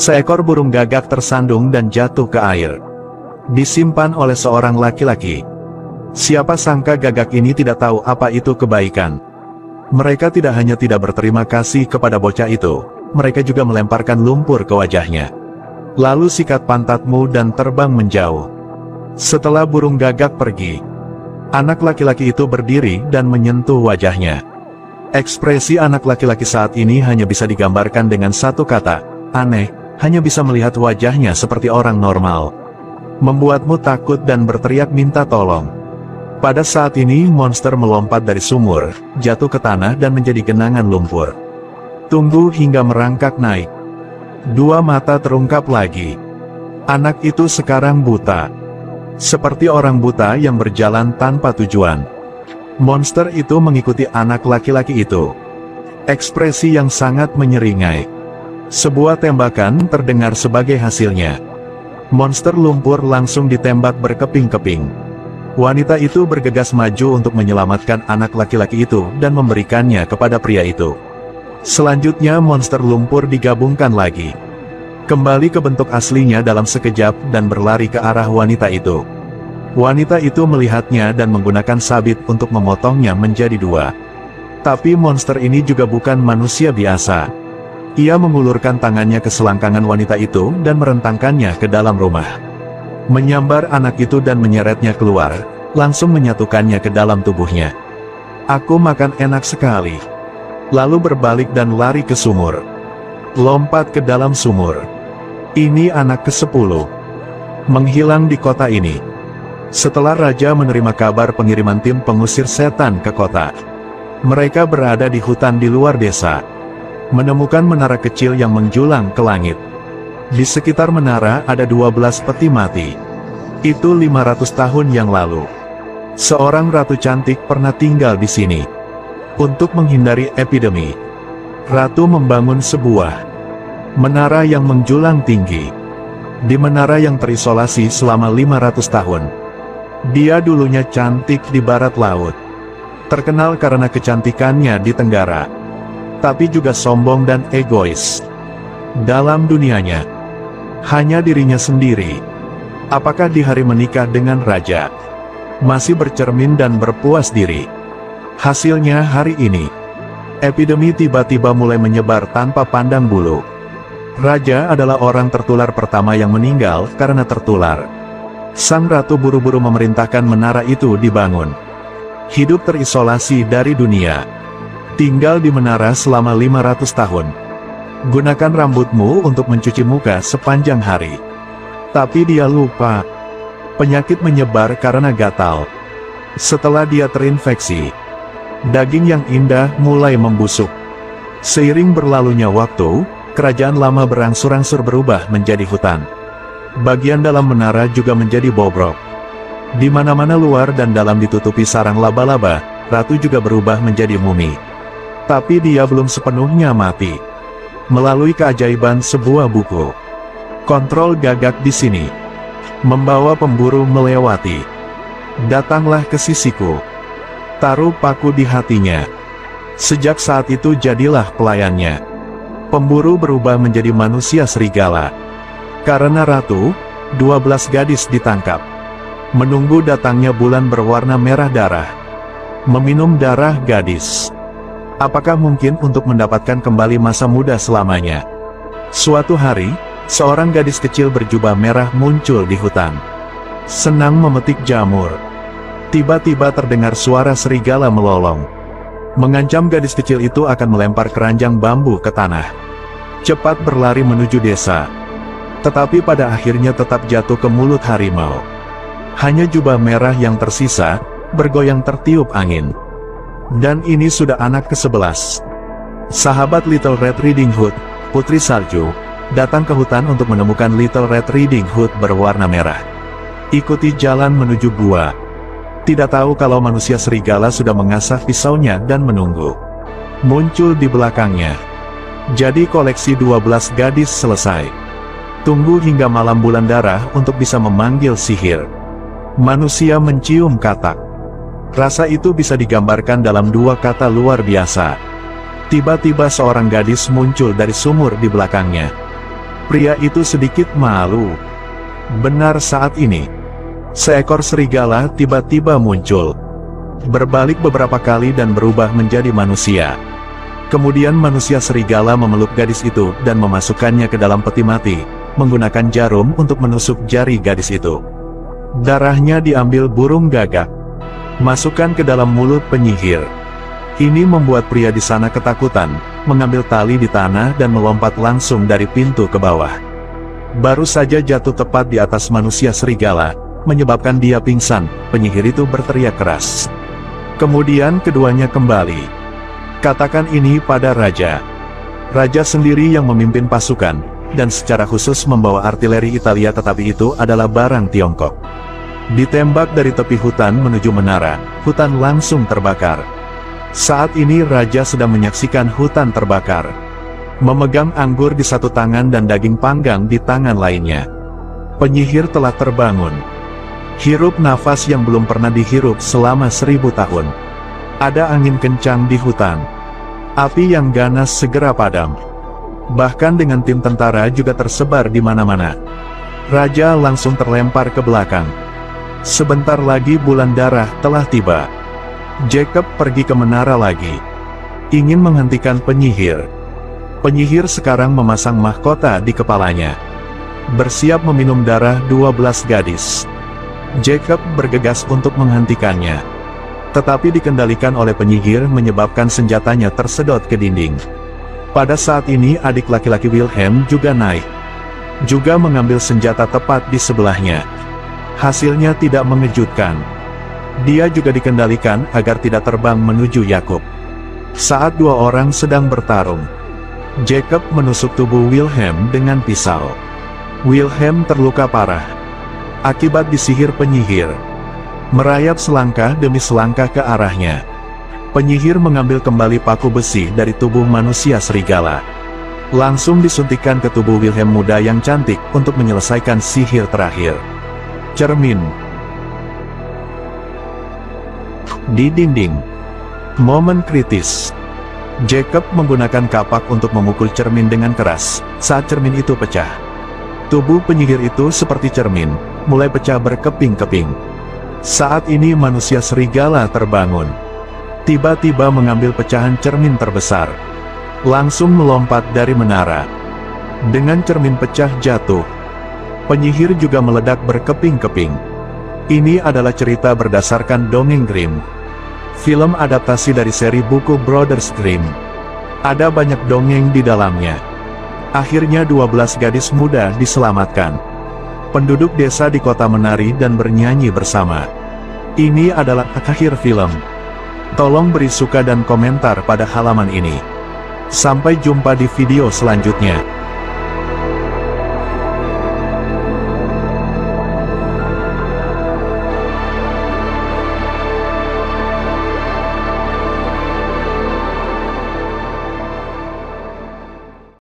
Seekor burung gagak tersandung dan jatuh ke air. Disimpan oleh seorang laki-laki. Siapa sangka gagak ini tidak tahu apa itu kebaikan. Mereka tidak hanya tidak berterima kasih kepada bocah itu, mereka juga melemparkan lumpur ke wajahnya. Lalu sikat pantatmu dan terbang menjauh. Setelah burung gagak pergi, anak laki-laki itu berdiri dan menyentuh wajahnya. Ekspresi anak laki-laki saat ini hanya bisa digambarkan dengan satu kata, aneh, hanya bisa melihat wajahnya seperti orang normal. Membuatmu takut dan berteriak minta tolong. Pada saat ini monster melompat dari sumur, jatuh ke tanah dan menjadi genangan lumpur. Tunggu hingga merangkak naik. Dua mata terungkap lagi. Anak itu sekarang buta. Seperti orang buta yang berjalan tanpa tujuan. Monster itu mengikuti anak laki-laki itu. Ekspresi yang sangat menyeringai. Sebuah tembakan terdengar sebagai hasilnya. Monster lumpur langsung ditembak berkeping-keping. Wanita itu bergegas maju untuk menyelamatkan anak laki-laki itu dan memberikannya kepada pria itu. Selanjutnya monster lumpur digabungkan lagi. Kembali ke bentuk aslinya dalam sekejap dan berlari ke arah wanita itu. Wanita itu melihatnya dan menggunakan sabit untuk memotongnya menjadi dua. Tapi monster ini juga bukan manusia biasa. Ia mengulurkan tangannya ke selangkangan wanita itu dan merentangkannya ke dalam rumah. Menyambar anak itu dan menyeretnya keluar, langsung menyatukannya ke dalam tubuhnya. Aku makan enak sekali. Lalu berbalik dan lari ke sumur. Lompat ke dalam sumur. Ini anak ke-10. Menghilang di kota ini. Setelah raja menerima kabar pengiriman tim pengusir setan ke kota. Mereka berada di hutan di luar desa. Menemukan menara kecil yang menjulang ke langit. Di sekitar menara ada 12 peti mati. Itu 500 tahun yang lalu. Seorang ratu cantik pernah tinggal di sini. Untuk menghindari epidemi, ratu membangun sebuah menara yang menjulang tinggi. Di menara yang terisolasi selama 500 tahun. Dia dulunya cantik di barat laut. Terkenal karena kecantikannya di tenggara. Tapi juga sombong dan egois. Dalam dunianya, hanya dirinya sendiri. Apakah di hari menikah dengan raja, masih bercermin dan berpuas diri? Hasilnya hari ini, epidemi tiba-tiba mulai menyebar tanpa pandang bulu. Raja adalah orang tertular pertama yang meninggal karena tertular. Sang ratu buru-buru memerintahkan menara itu dibangun. Hidup terisolasi dari dunia. Tinggal di menara selama 500 tahun. Gunakan rambutmu untuk mencuci muka sepanjang hari. Tapi dia lupa. Penyakit menyebar karena gatal. Setelah dia terinfeksi, daging yang indah mulai membusuk. Seiring berlalunya waktu, kerajaan lama berangsur-angsur berubah menjadi hutan. Bagian dalam menara juga menjadi bobrok. Di mana-mana luar dan dalam ditutupi sarang laba-laba, ratu juga berubah menjadi mumi. Tapi dia belum sepenuhnya mati. Melalui keajaiban sebuah buku, kontrol gagak di sini. Membawa pemburu melewati. Datanglah ke sisiku. Taruh paku di hatinya. Sejak saat itu jadilah pelayannya. Pemburu berubah menjadi manusia serigala. Karena ratu, 12 gadis ditangkap. Menunggu datangnya bulan berwarna merah darah. Meminum darah gadis. Apakah mungkin untuk mendapatkan kembali masa muda selamanya? Suatu hari, seorang gadis kecil berjubah merah muncul di hutan. Senang memetik jamur. Tiba-tiba terdengar suara serigala melolong. Mengancam gadis kecil itu akan melempar keranjang bambu ke tanah. Cepat berlari menuju desa. Tetapi pada akhirnya tetap jatuh ke mulut harimau. Hanya jubah merah yang tersisa, bergoyang tertiup angin. Dan ini sudah anak ke-11. Sahabat Little Red Riding Hood, Putri Salju, datang ke hutan untuk menemukan Little Red Riding Hood berwarna merah. Ikuti jalan menuju gua. Tidak tahu kalau manusia serigala sudah mengasah pisaunya dan menunggu. Muncul di belakangnya. Jadi koleksi 12 gadis selesai. Tunggu hingga malam bulan darah untuk bisa memanggil sihir. Manusia mencium katak. Rasa itu bisa digambarkan dalam dua kata luar biasa. Tiba-tiba seorang gadis muncul dari sumur di belakangnya. Pria itu sedikit malu. Benar saat ini, seekor serigala tiba-tiba muncul. Berbalik beberapa kali dan berubah menjadi manusia. Kemudian manusia serigala memeluk gadis itu dan memasukkannya ke dalam peti mati, menggunakan jarum untuk menusuk jari gadis itu. Darahnya diambil burung gagak, masukkan ke dalam mulut penyihir. Ini membuat pria di sana ketakutan, mengambil tali di tanah dan melompat langsung dari pintu ke bawah. Baru saja jatuh tepat di atas manusia serigala, menyebabkan dia pingsan. Penyihir itu berteriak keras. Kemudian keduanya kembali. Katakan ini pada raja. Raja sendiri yang memimpin pasukan, dan secara khusus membawa artileri Italia, tetapi itu adalah barang Tiongkok. Ditembak dari tepi hutan menuju menara, hutan langsung terbakar. Saat ini raja sedang menyaksikan hutan terbakar. Memegang anggur di satu tangan dan daging panggang di tangan lainnya. Penyihir telah terbangun. Hirup nafas yang belum pernah dihirup selama 1000 tahun. Ada angin kencang di hutan. Api yang ganas segera padam. Bahkan dengan tim tentara juga tersebar di mana-mana. Raja langsung terlempar ke belakang. Sebentar lagi bulan darah telah tiba. Jacob pergi ke menara lagi. Ingin menghentikan penyihir. Penyihir sekarang memasang mahkota di kepalanya. Bersiap meminum darah 12 gadis. Jacob bergegas untuk menghentikannya. Tetapi dikendalikan oleh penyihir menyebabkan senjatanya tersedot ke dinding. Pada saat ini adik laki-laki Wilhelm juga naik. Juga mengambil senjata tepat di sebelahnya. Hasilnya tidak mengejutkan. Dia juga dikendalikan agar tidak terbang menuju Yakub. Saat dua orang sedang bertarung, Jacob menusuk tubuh Wilhelm dengan pisau. Wilhelm terluka parah akibat disihir penyihir. Merayap selangkah demi selangkah ke arahnya. Penyihir mengambil kembali paku besi dari tubuh manusia serigala. Langsung disuntikkan ke tubuh Wilhelm muda yang cantik untuk menyelesaikan sihir terakhir. Cermin. Di dinding. Momen kritis. Jacob menggunakan kapak untuk memukul cermin dengan keras, saat cermin itu pecah. Tubuh penyihir itu seperti cermin, mulai pecah berkeping-keping. Saat ini manusia serigala terbangun. Tiba-tiba mengambil pecahan cermin terbesar. Langsung melompat dari menara. Dengan cermin pecah jatuh, penyihir juga meledak berkeping-keping. Ini adalah cerita berdasarkan dongeng Grimm. Film adaptasi dari seri buku Brothers Grimm. Ada banyak dongeng di dalamnya. Akhirnya 12 gadis muda diselamatkan. Penduduk desa di kota menari dan bernyanyi bersama. Ini adalah akhir film. Tolong beri suka dan komentar pada halaman ini. Sampai jumpa di video selanjutnya.